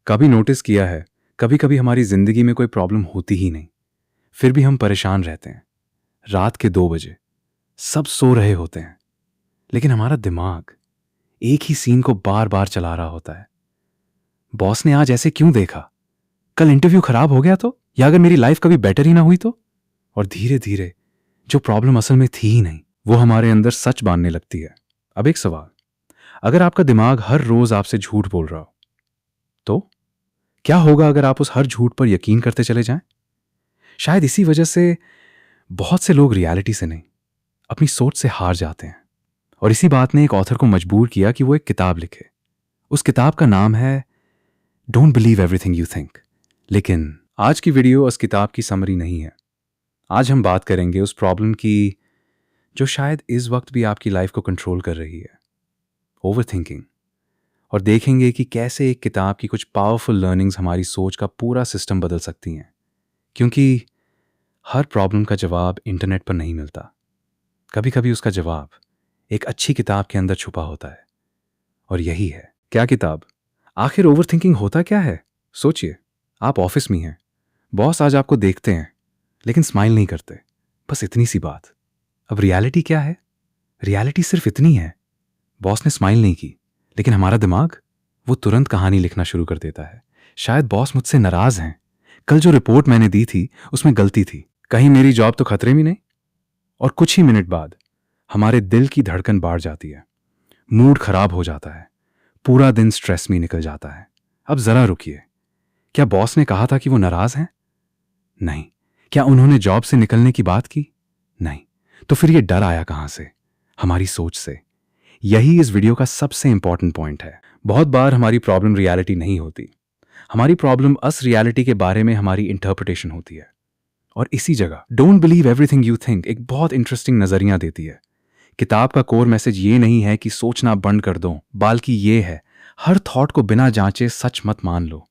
कभी नोटिस किया है, कभी कभी हमारी जिंदगी में कोई प्रॉब्लम होती ही नहीं, फिर भी हम परेशान रहते हैं। रात के 2 बजे सब सो रहे होते हैं, लेकिन हमारा दिमाग एक ही सीन को बार बार चला रहा होता है। बॉस ने आज ऐसे क्यों देखा? कल इंटरव्यू खराब हो गया तो? या अगर मेरी लाइफ कभी बेटर ही ना हुई तो? और धीरे धीरे जो प्रॉब्लम असल में थी ही नहीं, वो हमारे अंदर सच बांधने लगती है। अब एक सवाल, अगर आपका दिमाग हर रोज आपसे झूठ बोल रहा हो, तो क्या होगा अगर आप उस हर झूठ पर यकीन करते चले जाएं? शायद इसी वजह से बहुत से लोग रियलिटी से नहीं, अपनी सोच से हार जाते हैं। और इसी बात ने एक ऑथर को मजबूर किया कि वो एक किताब लिखे। उस किताब का नाम है don't believe everything you think. लेकिन आज की वीडियो उस किताब की समरी नहीं है। आज हम बात करेंगे उस प्रॉब्लम की जो शायद इस वक्त भी आपकी लाइफ को कंट्रोल कर रही है, ओवर थिंकिंग। और देखेंगे कि कैसे एक किताब की कुछ पावरफुल लर्निंग्स हमारी सोच का पूरा सिस्टम बदल सकती हैं। क्योंकि हर प्रॉब्लम का जवाब इंटरनेट पर नहीं मिलता। कभी कभी उसका जवाब एक अच्छी किताब के अंदर छुपा होता है। और यही है क्या किताब? आखिर ओवरथिंकिंग होता क्या है? सोचिए, आप ऑफिस में हैं, बॉस आज आपको देखते हैं लेकिन स्माइल नहीं करते, बस इतनी सी बात। अब रियलिटी क्या है? रियलिटी सिर्फ इतनी है, बॉस ने स्माइल नहीं की, लेकिन हमारा दिमाग वो तुरंत कहानी लिखना शुरू कर देता है। शायद बॉस मुझसे नाराज हैं, कल जो रिपोर्ट मैंने दी थी उसमें गलती थी, कहीं मेरी जॉब तो खतरे में नहीं। और कुछ ही मिनट बाद हमारे दिल की धड़कन बढ़ जाती है, मूड खराब हो जाता है, पूरा दिन स्ट्रेस में निकल जाता है। अब जरा रुकिए, क्या बॉस ने कहा था कि वो नाराज हैं? नहीं। क्या उन्होंने जॉब से निकलने की बात की? नहीं। तो फिर ये डर आया कहां से? हमारी सोच से। यही इस वीडियो का सबसे इंपॉर्टेंट पॉइंट है। बहुत बार हमारी प्रॉब्लम रियलिटी नहीं होती, हमारी प्रॉब्लम अस रियलिटी के बारे में हमारी इंटरप्रिटेशन होती है। और इसी जगह don't believe everything you think एक बहुत इंटरेस्टिंग नजरिया देती है। किताब का कोर मैसेज ये नहीं है कि सोचना बंद कर दो, बल्कि ये है हर थॉट को बिना जांचे सच मत मान लो,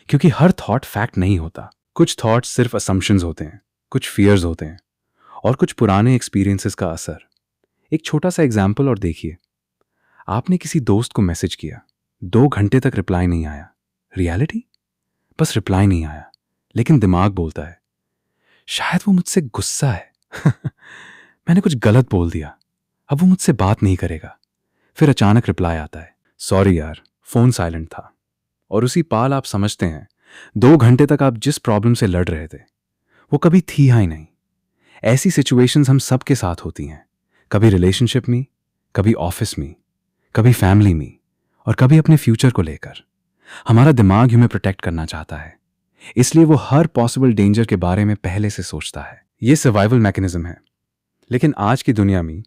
क्योंकि हर थॉट फैक्ट नहीं होता। कुछ थॉट्स सिर्फ असम्पशंस होते हैं, कुछ फियर्स होते हैं, और कुछ पुराने एक्सपीरियंसेस का असर। एक छोटा सा एग्जाम्पल और देखिए, आपने किसी दोस्त को मैसेज किया, 2 घंटे तक रिप्लाई नहीं आया। रियलिटी? बस रिप्लाई नहीं आया, लेकिन दिमाग बोलता है शायद वो मुझसे गुस्सा है मैंने कुछ गलत बोल दिया, अब वो मुझसे बात नहीं करेगा। फिर अचानक रिप्लाई आता है, सॉरी यार, फोन साइलेंट था। और उसी पाल आप समझते हैं 2 घंटे तक आप जिस प्रॉब्लम से लड़ रहे थे वो कभी थी ही नहीं। ऐसी सिचुएशंस हम सबके साथ होती हैं, कभी रिलेशनशिप में, कभी ऑफिस में, कभी फैमिली में, और कभी अपने फ्यूचर को लेकर। हमारा दिमाग हमें प्रोटेक्ट करना चाहता है, इसलिए वो हर पॉसिबल डेंजर के बारे में पहले से सोचता है। ये सर्वाइवल मैकेनिज्म है। लेकिन आज की दुनिया में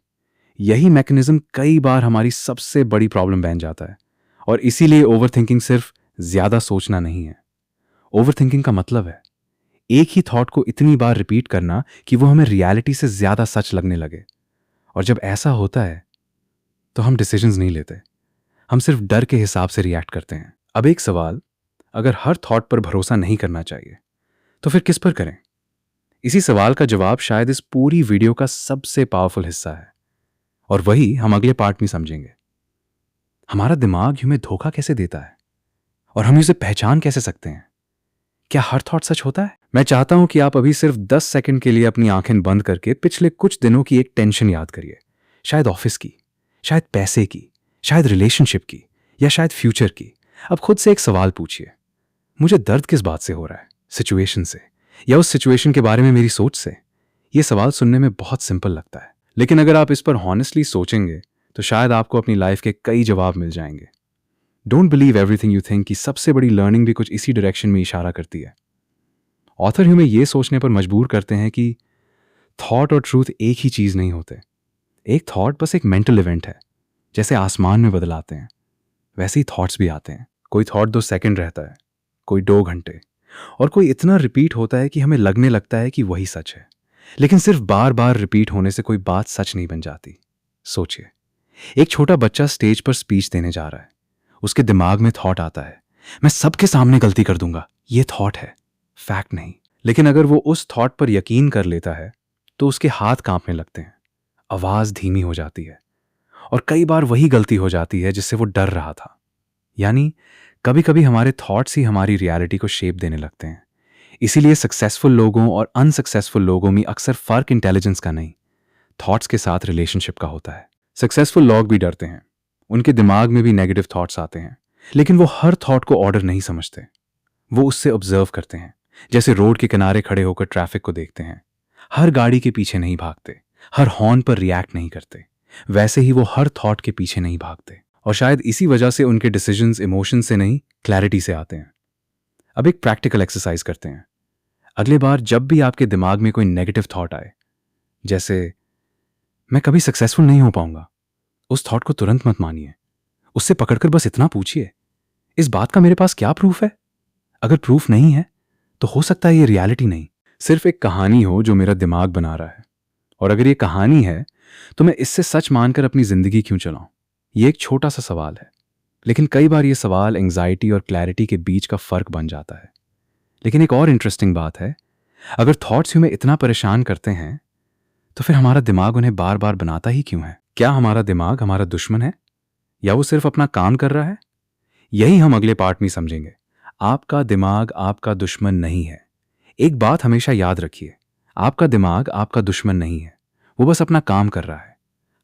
यही मैकेनिज्म कई बार हमारी सबसे बड़ी प्रॉब्लम बन जाता है। और इसीलिए ओवरथिंकिंग सिर्फ ज्यादा सोचना नहीं है। ओवरथिंकिंग का मतलब है एक ही थॉट को इतनी बार रिपीट करना कि वो हमें रियलिटी से ज्यादा सच लगने लगे। और जब ऐसा होता है तो हम डिसीजंस नहीं लेते, हम सिर्फ डर के हिसाब से रिएक्ट करते हैं। अब एक सवाल, अगर हर थॉट पर भरोसा नहीं करना चाहिए तो फिर किस पर करें? इसी सवाल का जवाब शायद इस पूरी वीडियो का सबसे पावरफुल हिस्सा है, और वही हम अगले पार्ट में समझेंगे। हमारा दिमाग हमें धोखा कैसे देता है और हम इसे पहचान कैसे सकते हैं? क्या हर थॉट सच होता है? मैं चाहता हूं कि आप अभी सिर्फ 10 सेकंड के लिए अपनी आंखें बंद करके पिछले कुछ दिनों की एक टेंशन याद करिए। शायद ऑफिस की, शायद पैसे की, शायद रिलेशनशिप की, या शायद फ्यूचर की। अब खुद से एक सवाल पूछिए, मुझे दर्द किस बात से हो रहा है? सिचुएशन से, या उस सिचुएशन के बारे में मेरी सोच से? यह सवाल सुनने में बहुत सिंपल लगता है, लेकिन अगर आप इस पर हॉनेस्टली सोचेंगे तो शायद आपको अपनी लाइफ के कई जवाब मिल जाएंगे। Don't believe everything you think की सबसे बड़ी लर्निंग भी कुछ इसी डायरेक्शन में इशारा करती है। ऑथर हमें यह सोचने पर मजबूर करते हैं कि थॉट और ट्रूथ एक ही चीज नहीं होते। एक थॉट बस एक मेंटल इवेंट है। जैसे आसमान में बदल आते हैं, वैसे ही थॉट्स भी आते हैं। कोई थॉट 2 सेकंड रहता है, कोई 2 घंटे, और कोई इतना रिपीट होता है कि हमें लगने लगता है कि वही सच है। लेकिन सिर्फ बार बार रिपीट होने से कोई बात सच नहीं बन जाती। सोचिए, एक छोटा बच्चा स्टेज पर स्पीच देने जा रहा है, उसके दिमाग में थॉट आता है, मैं सबके सामने गलती कर दूंगा। ये थॉट है, फैक्ट नहीं। लेकिन अगर वो उस थॉट पर यकीन कर लेता है तो उसके हाथ कांपने लगते हैं, आवाज धीमी हो जाती है, और कई बार वही गलती हो जाती है जिससे वो डर रहा था। यानी कभी कभी हमारे थॉट्स ही हमारी रियलिटी को शेप देने लगते हैं। इसीलिए सक्सेसफुल लोगों और अनसक्सेसफुल लोगों में अक्सर फर्क इंटेलिजेंस का नहीं, थॉट्स के साथ रिलेशनशिप का होता है। सक्सेसफुल लोग भी डरते हैं, उनके दिमाग में भी नेगेटिव थॉट्स आते हैं, लेकिन वो हर थॉट को ऑर्डर नहीं समझते। वो उससे ऑब्जर्व करते हैं, जैसे रोड के किनारे खड़े होकर ट्रैफिक को देखते हैं। हर गाड़ी के पीछे नहीं भागते, हर हॉर्न पर रिएक्ट नहीं करते, वैसे ही वो हर थॉट के पीछे नहीं भागते। और शायद इसी वजह से उनके डिसीजंस इमोशन से नहीं, क्लैरिटी से आते हैं। अब एक प्रैक्टिकल एक्सरसाइज करते हैं। अगले बार जब भी आपके दिमाग में कोई नेगेटिव थॉट आए, जैसे मैं कभी सक्सेसफुल नहीं हो पाऊंगा, उस थॉट को तुरंत मत मानिए। उससे पकड़कर बस इतना पूछिए, इस बात का मेरे पास क्या प्रूफ है? अगर प्रूफ नहीं है तो हो सकता है ये रियलिटी नहीं, सिर्फ एक कहानी हो जो मेरा दिमाग बना रहा है। और अगर ये कहानी है तो मैं इससे सच मानकर अपनी जिंदगी क्यों चलाऊं? ये एक छोटा सा सवाल है, लेकिन कई बार ये सवाल एंग्जाइटी और क्लैरिटी के बीच का फर्क बन जाता है। लेकिन एक और इंटरेस्टिंग बात है, अगर थॉट्स हमें इतना परेशान करते हैं तो फिर हमारा दिमाग उन्हें बार बार बनाता ही क्यों है? क्या हमारा दिमाग हमारा दुश्मन है, या वो सिर्फ अपना काम कर रहा है? यही हम अगले पार्ट में समझेंगे। आपका दिमाग आपका दुश्मन नहीं है। एक बात हमेशा याद रखिए, आपका दिमाग आपका दुश्मन नहीं है, वो बस अपना काम कर रहा है।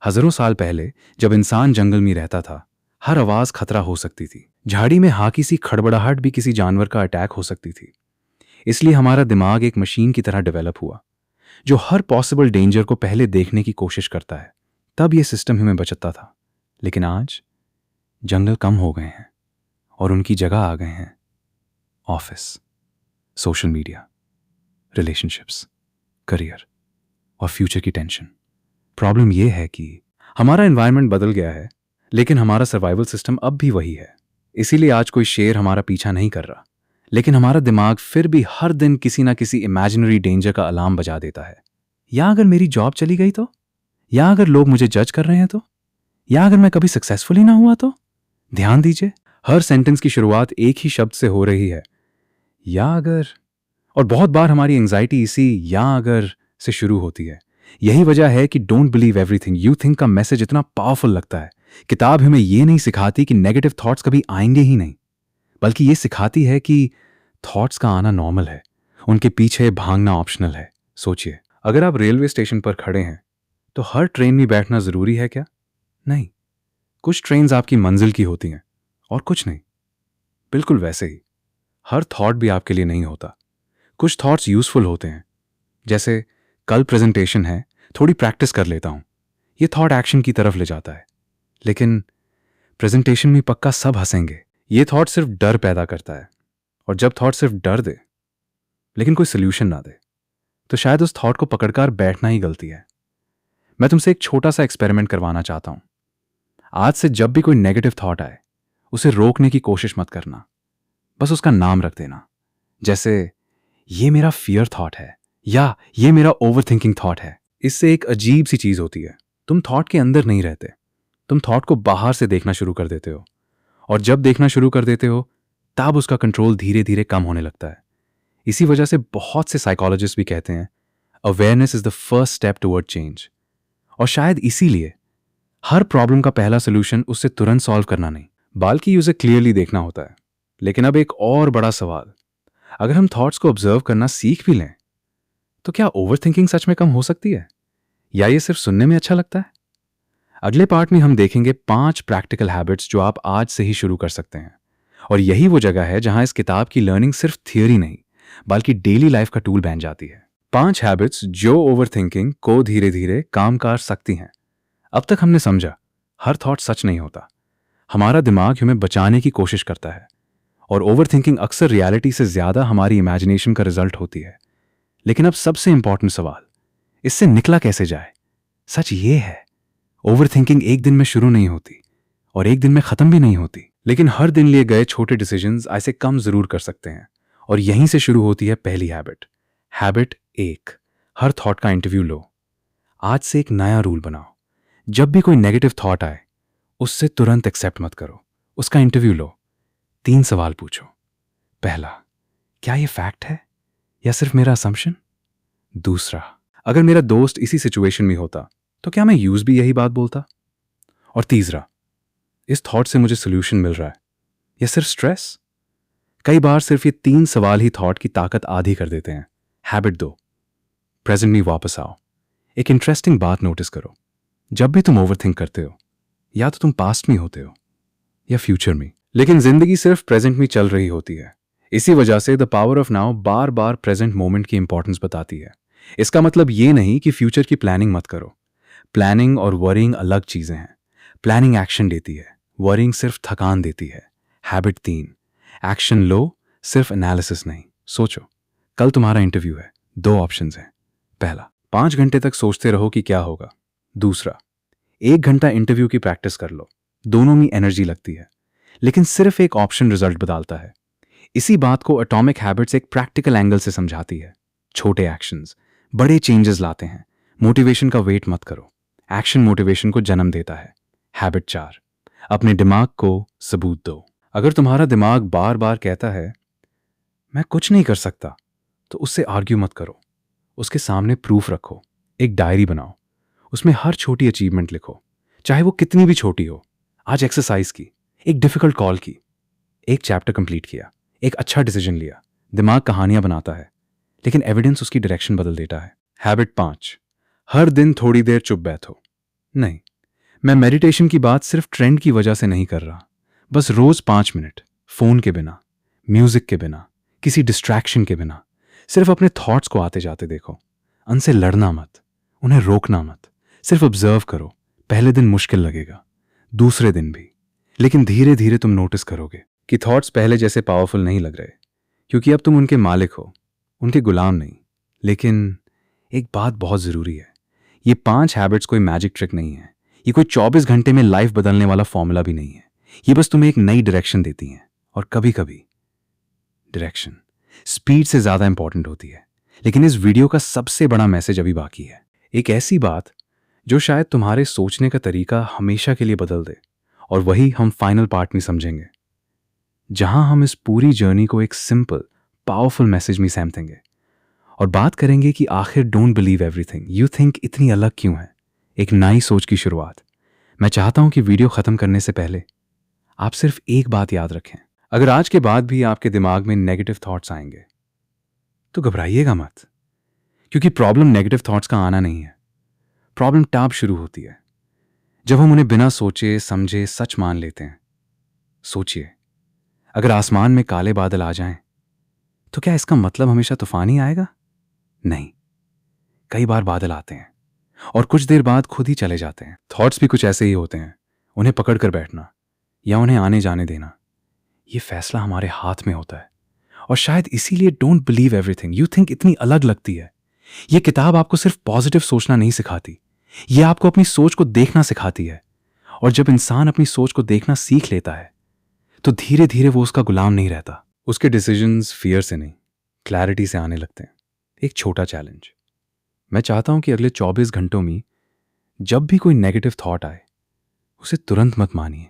हजारों साल पहले जब इंसान जंगल में रहता था, हर आवाज खतरा हो सकती थी। झाड़ी में हाकी सी खड़बड़ाहट भी किसी जानवर का अटैक हो सकती थी। इसलिए हमारा दिमाग एक मशीन की तरह डेवलप हुआ, जो हर पॉसिबल डेंजर को पहले देखने की कोशिश करता है। तब यह सिस्टम हमें बचाता था। लेकिन आज जंगल कम हो गए हैं और उनकी जगह आ गए हैं office, social media, relationships, career और फ्यूचर की टेंशन। प्रॉब्लम यह है कि हमारा एनवायरनमेंट बदल गया है, लेकिन हमारा सर्वाइवल सिस्टम अब भी वही है। इसीलिए आज कोई शेर हमारा पीछा नहीं कर रहा, लेकिन हमारा दिमाग फिर भी हर दिन किसी ना किसी इमेजिनरी डेंजर का अलार्म बजा देता है। या अगर मेरी जॉब चली गई तो, या अगर लोग मुझे जज कर रहे हैं तो, या अगर मैं कभी सक्सेसफुल ही ना हुआ तो। ध्यान दीजिए, हर सेंटेंस की शुरुआत एक ही शब्द से हो रही है, या अगर। और बहुत बार हमारी एंजाइटी इसी या अगर से शुरू होती है। यही वजह है कि don't believe everything you think का मैसेज इतना पावरफुल लगता है। किताब हमें यह नहीं सिखाती कि नेगेटिव थॉट्स कभी आएंगे ही नहीं, बल्कि यह सिखाती है कि थॉट्स का आना नॉर्मल है, उनके पीछे भागना ऑप्शनल है। सोचिए, अगर आप रेलवे स्टेशन पर खड़े हैं तो हर ट्रेन में बैठना जरूरी है क्या? नहीं। कुछ ट्रेन्स आपकी मंजिल की होती हैं और कुछ नहीं। बिल्कुल वैसे ही हर थॉट भी आपके लिए नहीं होता। कुछ थॉट्स यूजफुल होते हैं, जैसे कल प्रेजेंटेशन है, थोड़ी प्रैक्टिस कर लेता हूं। यह थॉट एक्शन की तरफ ले जाता है। लेकिन प्रेजेंटेशन में पक्का सब हंसेंगे, यह थॉट सिर्फ डर पैदा करता है। और जब थॉट सिर्फ डर दे लेकिन कोई सोल्यूशन ना दे, तो शायद उस थॉट को पकड़कर बैठना ही गलती है। मैं तुमसे एक छोटा सा एक्सपेरिमेंट करवाना चाहता हूं। आज से जब भी कोई नेगेटिव थॉट आए, उसे रोकने की कोशिश मत करना, बस उसका नाम रख देना। जैसे ये मेरा फियर थॉट है, या ये मेरा ओवरथिंकिंग थॉट है। इससे एक अजीब सी चीज होती है, तुम थॉट के अंदर नहीं रहते, तुम थॉट को बाहर से देखना शुरू कर देते हो। और जब देखना शुरू कर देते हो, तब उसका कंट्रोल धीरे धीरे कम होने लगता है। इसी वजह से बहुत से साइकोलॉजिस्ट भी कहते हैं awareness is the first step toward change. और शायद इसीलिए हर प्रॉब्लम का पहला सोल्यूशन उससे तुरंत सॉल्व करना नहीं, बल्कि उसे क्लियरली देखना होता है। लेकिन अब एक और बड़ा सवाल, अगर हम थॉट्स को ऑब्जर्व करना सीख भी लें, तो क्या ओवरथिंकिंग सच में कम हो सकती है, या ये सिर्फ सुनने में अच्छा लगता है? अगले पार्ट में हम देखेंगे 5 प्रैक्टिकल हैबिट्स जो आप आज से ही शुरू कर सकते हैं। और यही वो जगह है जहां इस किताब की लर्निंग सिर्फ थियरी नहीं, बल्कि डेली लाइफ का टूल बन जाती है। 5 हैबिट्स जो ओवरथिंकिंग को धीरे धीरे काम कर सकती हैं। अब तक हमने समझा, हर थॉट सच नहीं होता। हमारा दिमाग हमें बचाने की कोशिश करता है, और ओवरथिंकिंग अक्सर रियलिटी से ज्यादा हमारी इमेजिनेशन का रिजल्ट होती है। लेकिन अब सबसे इंपॉर्टेंट सवाल, इससे निकला कैसे जाए? सच ये है, ओवरथिंकिंग एक दिन में शुरू नहीं होती और एक दिन में खत्म भी नहीं होती। लेकिन हर दिन लिए गए छोटे डिसीजंस ऐसे कम जरूर कर सकते हैं। और यहीं से शुरू होती है पहली हैबिट। हैबिट 1, हर थॉट का इंटरव्यू लो। आज से एक नया रूल बनाओ, जब भी कोई नेगेटिव थॉट आए, उससे तुरंत एक्सेप्ट मत करो, उसका इंटरव्यू लो। 3 सवाल पूछो। पहला, क्या ये फैक्ट है या सिर्फ मेरा असम्पशन? दूसरा, अगर मेरा दोस्त इसी सिचुएशन में होता तो क्या मैं भी यही बात बोलता? और तीसरा, इस थॉट से मुझे सोल्यूशन मिल रहा है या सिर्फ स्ट्रेस? कई बार सिर्फ ये 3 सवाल ही थॉट की ताकत आधी कर देते हैं। हैबिट 2, प्रेजेंट में वापस आओ। एक इंटरेस्टिंग बात नोटिस करो, जब भी तुम ओवरथिंक करते हो, या तो तुम पास्ट में होते हो या फ्यूचर में, लेकिन जिंदगी सिर्फ प्रेजेंट में चल रही होती है। इसी वजह से the power of now bar bar present moment की इंपॉर्टेंस बताती है। इसका मतलब ये नहीं कि फ्यूचर की प्लानिंग मत करो। प्लानिंग और वरिंग अलग चीजें हैं। प्लानिंग एक्शन देती है, वरिंग सिर्फ थकान देती है। हैबिट 3, एक्शन लो, सिर्फ एनालिसिस नहीं। सोचो, कल तुम्हारा इंटरव्यू है, 2 ऑप्शंस हैं। पहला, 5 घंटे तक सोचते रहो कि क्या होगा। दूसरा, 1 घंटा इंटरव्यू की प्रैक्टिस कर लो। दोनों में एनर्जी लगती है, लेकिन सिर्फ एक ऑप्शन रिजल्ट बदलता है। इसी बात को एटॉमिक हैबिट्स एक प्रैक्टिकल एंगल से समझाती है। छोटे एक्शंस बड़े चेंजेस लाते हैं। मोटिवेशन का वेट मत करो, एक्शन मोटिवेशन को जन्म देता है। हैबिट 4, अपने दिमाग को सबूत दो। अगर तुम्हारा दिमाग बार बार कहता है मैं कुछ नहीं कर सकता, तो उससे आर्ग्यू मत करो, उसके सामने प्रूफ रखो। एक डायरी बनाओ, उसमें हर छोटी अचीवमेंट लिखो, चाहे वो कितनी भी छोटी हो। आज एक्सरसाइज की, एक डिफिकल्ट कॉल की, एक चैप्टर कंप्लीट किया, एक अच्छा डिसीजन लिया। दिमाग कहानियां बनाता है, लेकिन एविडेंस उसकी डायरेक्शन बदल देता है। हैबिट 5, हर दिन थोड़ी देर चुप बैठो। नहीं, मैं मेडिटेशन की बात सिर्फ ट्रेंड की वजह से नहीं कर रहा। बस रोज 5 मिनट, फोन के बिना, म्यूजिक के बिना, किसी डिस्ट्रैक्शन के बिना, सिर्फ अपने थॉट्स को आते जाते देखो। उनसे लड़ना मत, उन्हें रोकना मत, सिर्फ ऑब्जर्व करो। पहले दिन मुश्किल लगेगा, दूसरे दिन भी, लेकिन धीरे धीरे तुम नोटिस करोगे कि थॉट्स पहले जैसे पावरफुल नहीं लग रहे, क्योंकि अब तुम उनके मालिक हो, उनके गुलाम नहीं। लेकिन एक बात बहुत जरूरी है, ये 5 हैबिट्स कोई मैजिक ट्रिक नहीं है। ये कोई 24 घंटे में लाइफ बदलने वाला फॉर्मूला भी नहीं है। ये बस तुम्हें एक नई डायरेक्शन देती हैं, और कभी कभी डायरेक्शन स्पीड से ज्यादा इंपॉर्टेंट होती है। लेकिन इस वीडियो का सबसे बड़ा मैसेज अभी बाकी है। एक ऐसी बात जो शायद तुम्हारे सोचने का तरीका हमेशा के लिए बदल दे, और वही हम फाइनल पार्ट में समझेंगे, जहां हम इस पूरी जर्नी को एक सिंपल पावरफुल मैसेज में समेटेंगे और बात करेंगे कि आखिर don't believe everything you think इतनी अलग क्यों है। एक नई सोच की शुरुआत। मैं चाहता हूं कि वीडियो खत्म करने से पहले आप सिर्फ एक बात याद रखें। अगर आज के बाद भी आपके दिमाग में नेगेटिव थॉट्स आएंगे, तो घबराइएगा मत, क्योंकि प्रॉब्लम नेगेटिव थॉट्स का आना नहीं है। प्रॉब्लम तब शुरू होती है जब हम उन्हें बिना सोचे समझे सच मान लेते हैं। सोचिए, अगर आसमान में काले बादल आ जाएं, तो क्या इसका मतलब हमेशा तूफान ही आएगा? नहीं, कई बार बादल आते हैं और कुछ देर बाद खुद ही चले जाते हैं। थॉट्स भी कुछ ऐसे ही होते हैं। उन्हें पकड़ कर बैठना या उन्हें आने जाने देना, ये फैसला हमारे हाथ में होता है। और शायद इसीलिए don't believe everything you think इतनी अलग लगती है। ये किताब आपको सिर्फ पॉजिटिव सोचना नहीं सिखाती, ये आपको अपनी सोच को देखना सिखाती है। और जब इंसान अपनी सोच को देखना सीख लेता है, तो धीरे धीरे वो उसका गुलाम नहीं रहता। उसके डिसीजंस फियर से नहीं, क्लैरिटी से आने लगते हैं। एक छोटा चैलेंज, मैं चाहता हूं कि अगले 24 घंटों में जब भी कोई नेगेटिव थॉट आए, उसे तुरंत मत मानिए।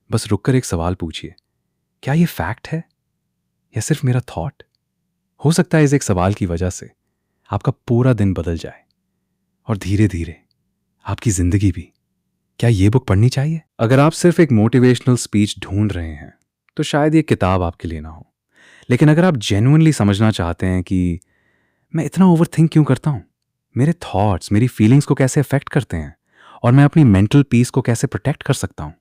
बस रुककर एक सवाल पूछिए, क्या ये फैक्ट है या सिर्फ मेरा थॉट? हो सकता है इस एक सवाल की वजह से आपका पूरा दिन बदल जाए, और धीरे धीरे आपकी जिंदगी भी। क्या ये बुक पढ़नी चाहिए? अगर आप सिर्फ एक मोटिवेशनल स्पीच ढूंढ रहे हैं, तो शायद ये किताब आपके लिए ना हो। लेकिन अगर आप जेन्युइनली समझना चाहते हैं कि मैं इतना ओवरथिंक क्यों करता हूं, मेरे थॉट्स मेरी फीलिंग्स को कैसे अफेक्ट करते हैं, और मैं अपनी मेंटल पीस को कैसे प्रोटेक्ट कर सकता हूं,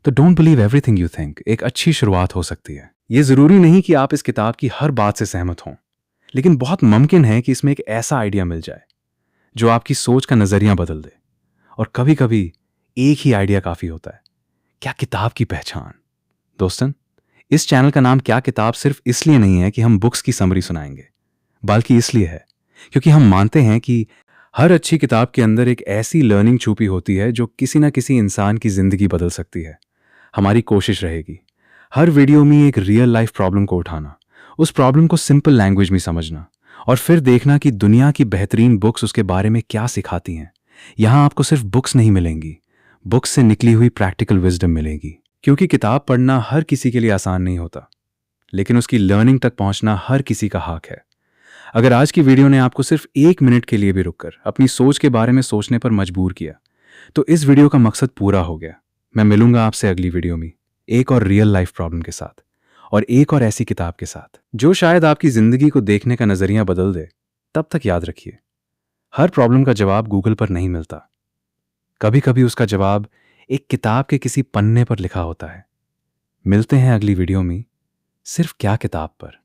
तो don't believe everything you think एक अच्छी शुरुआत हो सकती है। ये जरूरी नहीं कि आप इस किताब की हर बात से सहमत हों, लेकिन बहुत मुमकिन है कि इसमें एक ऐसा आइडिया मिल जाए जो आपकी सोच का नजरिया बदल दे। और कभी कभी एक ही आइडिया काफी होता है। क्या किताब की पहचान? दोस्तन, इस चैनल का नाम क्या किताब सिर्फ इसलिए नहीं है कि हम बुक्स की समरी सुनाएंगे, बल्कि इसलिए है क्योंकि हम मानते हैं कि हर अच्छी किताब के अंदर एक ऐसी लर्निंग छुपी होती है जो किसी ना किसी इंसान की जिंदगी बदल सकती है। हमारी कोशिश रहेगी हर वीडियो में एक रियल लाइफ प्रॉब्लम को उठाना, उस प्रॉब्लम को सिंपल लैंग्वेज में समझना, और फिर देखना कि दुनिया की बेहतरीन बुक्स उसके बारे में क्या सिखाती हैं। यहां आपको सिर्फ बुक्स नहीं मिलेंगी, बुक्स से निकली हुई प्रैक्टिकल विजडम मिलेगी। क्योंकि किताब पढ़ना हर किसी के लिए आसान नहीं होता, लेकिन उसकी लर्निंग तक पहुंचना हर किसी का हक है। अगर आज की वीडियो ने आपको सिर्फ 1 मिनट के लिए भी रुककर अपनी सोच के बारे में सोचने पर मजबूर किया, तो इस वीडियो का मकसद पूरा हो गया। मैं मिलूंगा आपसे अगली वीडियो में एक और रियल लाइफ प्रॉब्लम के साथ, और एक और ऐसी किताब के साथ जो शायद आपकी जिंदगी को देखने का नजरिया बदल दे। तब तक याद रखिए, हर प्रॉब्लम का जवाब गूगल पर नहीं मिलता। कभी कभी उसका जवाब एक किताब के किसी पन्ने पर लिखा होता है। मिलते हैं अगली वीडियो में, सिर्फ क्या किताब पर।